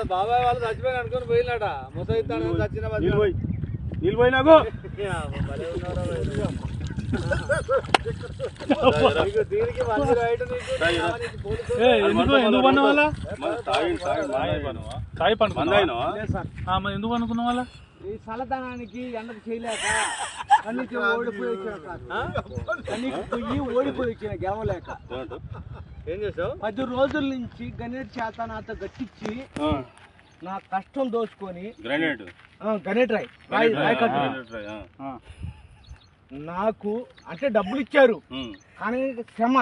బాబాయ్ వాళ్ళు చచ్చిపోయి అనుకుని పోయినాట ముసైతాను చచ్చిన నీళ్ళు పోయినాకు దీనికి మంచి రైట్ ఎందుకు పన్న వాళ్ళ ఎందుకు అనుకున్న వాళ్ళ ఈ చల్లదనానికి ఎండకు చేయలేక కన్నీకి ఓడిపోయి వచ్చిన గెలవలేక ఏం చేసావు 10 రోజుల నుంచి గణేట్ చేత నాతో గట్టించి నా కష్టం దోచుకొని గణేట్ రాయ్ నాకు అంటే డబ్బులు ఇచ్చారు కానీ శ్రమ